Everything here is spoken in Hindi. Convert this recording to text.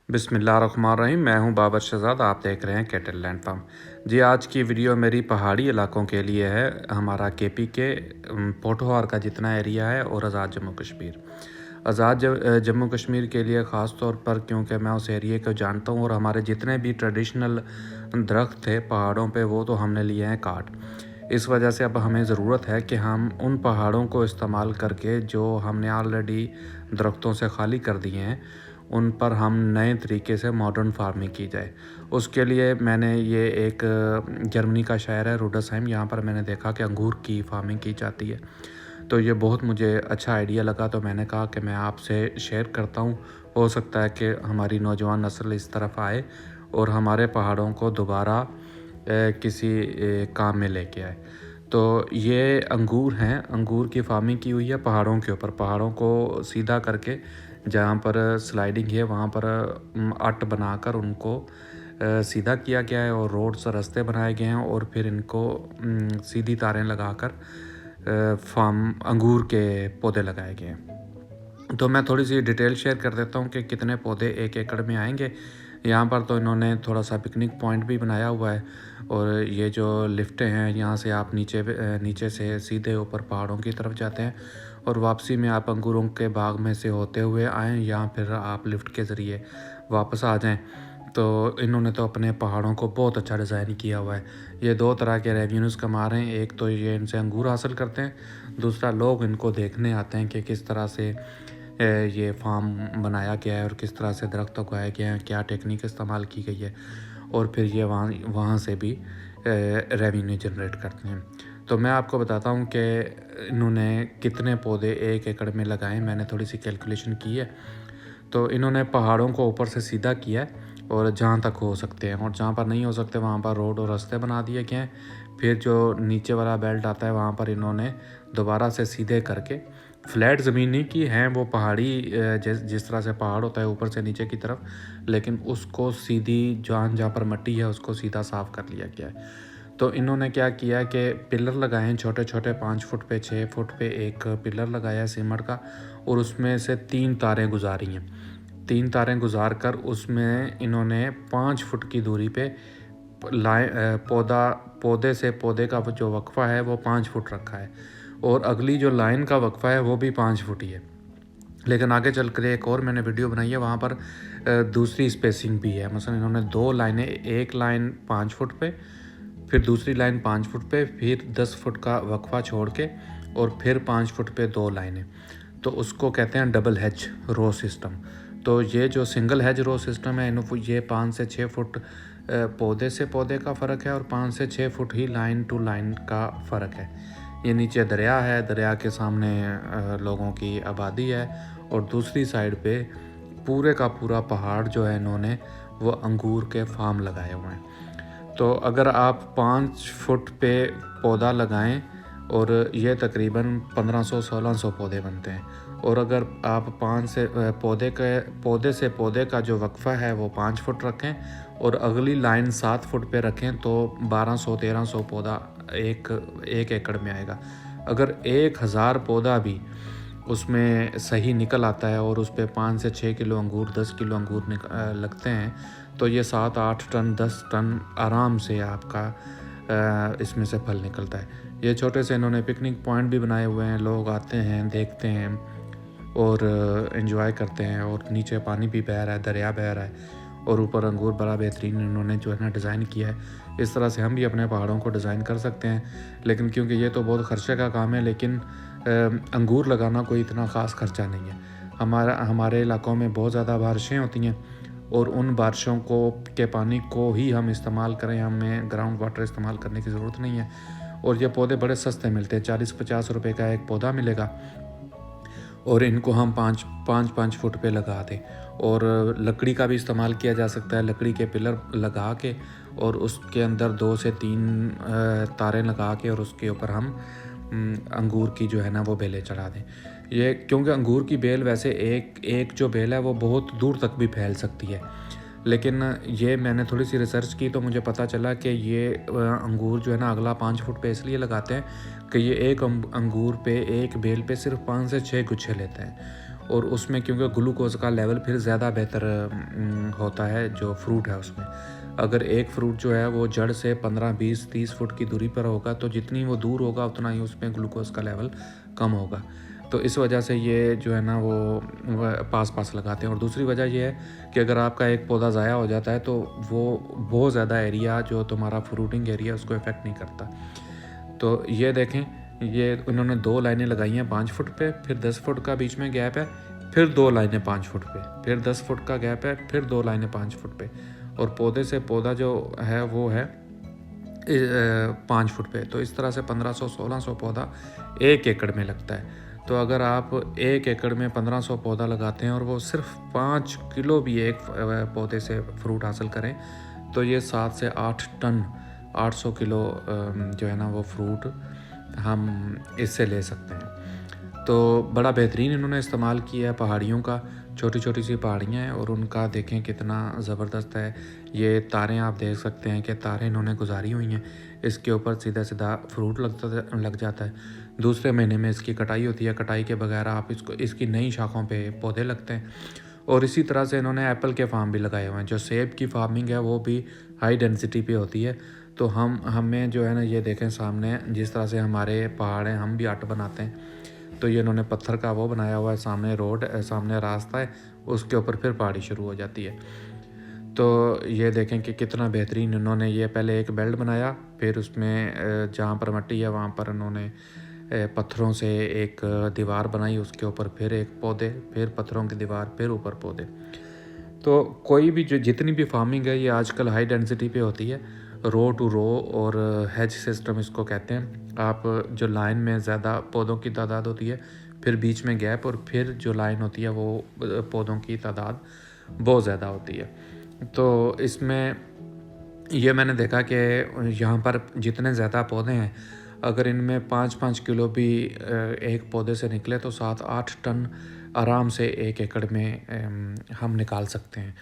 बिस्मिल्लाहिर्रहमानिर्रहीम। मैं हूं बाबर शहज़ाद, आप देख रहे हैं कैटल लैंड फार्म। जी, आज की वीडियो मेरी पहाड़ी इलाकों के लिए है। हमारा केपी के पोठोहार का जितना एरिया है और आज़ाद जम्मू कश्मीर। जम्मू कश्मीर के लिए ख़ास तौर पर, क्योंकि मैं उस एरिए को जानता हूं और हमारे जितने भी ट्रेडिशनल दरख्त थे पहाड़ों पे वो तो हमने लिए हैं काट। इस वजह से अब हमें ज़रूरत है कि हम उन पहाड़ों को इस्तेमाल करके जो हमने ऑलरेडी दरख्तों से खाली कर दिए हैं उन पर हम नए तरीके से मॉडर्न फार्मिंग की जाए। उसके लिए मैंने ये एक जर्मनी का शहर है रुडसहाइम, यहाँ पर मैंने देखा कि अंगूर की फार्मिंग की जाती है। तो ये बहुत मुझे अच्छा आइडिया लगा, तो मैंने कहा कि मैं आपसे शेयर करता हूँ। हो सकता है कि हमारी नौजवान नस्ल इस तरफ आए और हमारे पहाड़ों को दोबारा किसी काम में लेके आए। तो ये अंगूर हैं, अंगूर की फार्मिंग की हुई है पहाड़ों के ऊपर। पहाड़ों को सीधा करके जहाँ पर स्लाइडिंग है वहाँ पर अट बनाकर उनको सीधा किया गया है और रोड्स रास्ते बनाए गए हैं और फिर इनको सीधी तारें लगाकर फार्म अंगूर के पौधे लगाए गए हैं। तो मैं थोड़ी सी डिटेल शेयर कर देता हूँ कि कितने पौधे 1 एकड़ में आएंगे। यहाँ पर तो इन्होंने थोड़ा सा पिकनिक पॉइंट भी बनाया हुआ है और ये जो लिफ्टें हैं यहाँ से आप नीचे से सीधे ऊपर पहाड़ों की तरफ जाते हैं और वापसी में आप अंगूरों के बाग में से होते हुए आएँ या फिर आप लिफ्ट के ज़रिए वापस आ जाएँ। तो इन्होंने तो अपने पहाड़ों को बहुत अच्छा डिज़ाइन किया हुआ है। ये 2 तरह के रेवेन्यूज़ कमा रहे हैं। एक तो ये इनसे अंगूर हासिल करते हैं, दूसरा लोग इनको देखने आते हैं कि किस तरह से ये फार्म बनाया गया है और किस तरह से दरख्त उगाए गए हैं, क्या टेक्निक इस्तेमाल की गई है और फिर ये वहाँ से भी रेवेन्यू जनरेट करते हैं। तो मैं आपको बताता हूँ कि इन्होंने कितने पौधे 1 एकड़ में लगाए। मैंने थोड़ी सी कैलकुलेशन की है। तो इन्होंने पहाड़ों को ऊपर से सीधा किया है और जहाँ तक हो सकते हैं, और जहाँ पर नहीं हो सकते वहाँ पर रोड और रास्ते बना दिए गए हैं। फिर जो नीचे वाला बेल्ट आता है वहाँ पर इन्होंने दोबारा से सीधे करके फ्लैट ज़मीन नहीं की है, वो पहाड़ी जिस तरह से पहाड़ होता है ऊपर से नीचे की तरफ, लेकिन उसको सीधी जहाँ पर मिट्टी है उसको सीधा साफ़ कर लिया गया है। तो इन्होंने क्या किया है कि पिलर लगाए हैं छोटे छोटे, 5 फुट पे 6 फुट पे एक पिलर लगाया है सीमेंट का और उसमें से 3 तारें गुजारी हैं। 3 तारें गुजार कर उसमें इन्होंने 5 फुट की दूरी पे पौधे से पौधे का जो वक्फा है वो 5 फुट रखा है और अगली जो लाइन का वक्फा है वो भी 5 फुट ही है। लेकिन आगे चल कर एक और मैंने वीडियो बनाई है, वहाँ पर दूसरी स्पेसिंग भी है। मसलन इन्होंने 2 लाइनें, एक लाइन 5 फुट पे, फिर दूसरी लाइन 5 फुट पे, फिर 10 फुट का वक्फा छोड़ के और फिर 5 फुट पे 2 लाइनें। तो उसको कहते हैं डबल हेज रो सिस्टम। तो ये जो सिंगल हेज रो सिस्टम है ये 5 से 6 फुट पौधे से पौधे का फ़र्क है और 5 से 6 फुट ही लाइन टू लाइन का फ़र्क है। ये नीचे दरिया है, दरिया के सामने लोगों की आबादी है और दूसरी साइड पे पूरे का पूरा पहाड़ जो है इन्होंने वो अंगूर के फार्म लगाए हुए हैं। तो अगर आप 5 फुट पे पौधा लगाएं और ये तकरीबन 1500-1600 पौधे बनते हैं, और अगर आप 5 से पौधे से पौधे का जो वक्फा है वो 5 फुट रखें और अगली लाइन 7 फुट पे रखें तो 1200-1300 पौधा एक एकड़ में आएगा। अगर 1000 पौधा भी उसमें सही निकल आता है और उस पर 5 से 6 किलो अंगूर, 10 किलो अंगूर लगते हैं तो ये 7-8 टन 10 टन आराम से आपका इसमें से फल निकलता है। ये छोटे से इन्होंने पिकनिक पॉइंट भी बनाए हुए हैं, लोग आते हैं, देखते हैं और एंजॉय करते हैं और नीचे पानी भी बह रहा है, दरिया बह रहा है और ऊपर अंगूर बड़ा बेहतरीन इन्होंने जो है ना डिज़ाइन किया है। इस तरह से हम भी अपने पहाड़ों को डिज़ाइन कर सकते हैं, लेकिन क्योंकि ये तो बहुत ख़र्चे का काम है, लेकिन अंगूर लगाना कोई इतना ख़ास खर्चा नहीं है। हमारे इलाकों में बहुत ज़्यादा बारिशें होती हैं और उन बारिशों के पानी को ही हम इस्तेमाल करें, हमें ग्राउंड वाटर इस्तेमाल करने की ज़रूरत नहीं है। और ये पौधे बड़े सस्ते मिलते हैं, 40-50 रुपये का एक पौधा मिलेगा और इनको हम 5 फुट पे लगा दें। और लकड़ी का भी इस्तेमाल किया जा सकता है, लकड़ी के पिलर लगा के और उसके अंदर 2 से 3 तारें लगा के और उसके ऊपर हम अंगूर की जो है ना वो बेलें चढ़ा दें। ये क्योंकि अंगूर की बेल वैसे एक जो बेल है वो बहुत दूर तक भी फैल सकती है, लेकिन ये मैंने थोड़ी सी रिसर्च की तो मुझे पता चला कि ये अंगूर जो है ना अगला 5 फुट पे इसलिए लगाते हैं कि ये एक अंगूर पे एक बेल पे सिर्फ 5 से 6 गुच्छे लेते हैं और उसमें क्योंकि ग्लूकोज का लेवल फिर ज़्यादा बेहतर होता है जो फ्रूट है उसमें। अगर एक फ्रूट जो है वो जड़ से 15, 20, 30 फुट की दूरी पर होगा तो जितनी वो दूर होगा उतना ही उसमें ग्लूकोज का लेवल कम होगा। तो इस वजह से ये जो है ना वो पास पास लगाते हैं। और दूसरी वजह ये है कि अगर आपका एक पौधा ज़ाया हो जाता है तो वो बहुत ज़्यादा एरिया जो तुम्हारा फ्रूटिंग एरिया उसको इफ़ेक्ट नहीं करता। तो ये देखें, ये उन्होंने 2 लाइनें लगाई हैं 5 फुट पे, फिर 10 फुट का बीच में गैप है, फिर 2 लाइनें 5 फुट पे, फिर 10 फुट का गैप है, फिर 2 लाइनें 5 फुट पे, और पौधे से पौधा जो है वो है 5 फुट पे। तो इस तरह से 1500-1600 पौधा 1 एकड़ में लगता है। तो अगर आप 1 एकड़ में 1500 पौधा लगाते हैं और वो सिर्फ 5 किलो भी एक पौधे से फ्रूट हासिल करें तो ये 7 से 8 टन 800 किलो जो है ना वो फ्रूट हम इससे ले सकते हैं। तो बड़ा बेहतरीन इन्होंने इस्तेमाल किया है पहाड़ियों का। छोटी छोटी सी पहाड़ियाँ हैं और उनका देखें कितना ज़बरदस्त है। ये तारें आप देख सकते हैं कि तारें इन्होंने गुजारी हुई हैं, इसके ऊपर सीधा सीधा फ्रूट लग जाता है। दूसरे महीने में इसकी कटाई होती है, कटाई के बगैर आप इसकी नई शाखों पे पौधे लगते हैं। और इसी तरह से इन्होंने एप्पल के फार्म भी लगाए हुए हैं। जो सेब की फार्मिंग है वो भी हाई डेंसिटी पे होती है। तो हमें जो है ना ये देखें सामने जिस तरह से हमारे पहाड़ हैं, हम भी आर्ट बनाते हैं, तो ये इन्होंने पत्थर का वो बनाया हुआ है, सामने रोड सामने रास्ता है, उसके ऊपर फिर पहाड़ी शुरू हो जाती है। तो ये देखें कि कितना बेहतरीन इन्होंने ये पहले एक बेल्ट बनाया, फिर उसमें जहाँ पर मिट्टी है वहाँ पर इन्होंने पत्थरों से एक दीवार बनाई, उसके ऊपर फिर एक पौधे, फिर पत्थरों की दीवार, फिर ऊपर पौधे। तो कोई भी जो जितनी भी फार्मिंग है ये आजकल हाई डेंसिटी पे होती है, रो टू रो और हेज सिस्टम इसको कहते हैं। आप जो लाइन में ज़्यादा पौधों की तादाद होती है, फिर बीच में गैप, और फिर जो लाइन होती है वो पौधों की तादाद बहुत ज़्यादा होती है। तो इसमें ये मैंने देखा कि यहाँ पर जितने ज़्यादा पौधे हैं, अगर इनमें 5-5 किलो भी एक पौधे से निकले तो 7-8 टन आराम से 1 एकड़ में हम निकाल सकते हैं।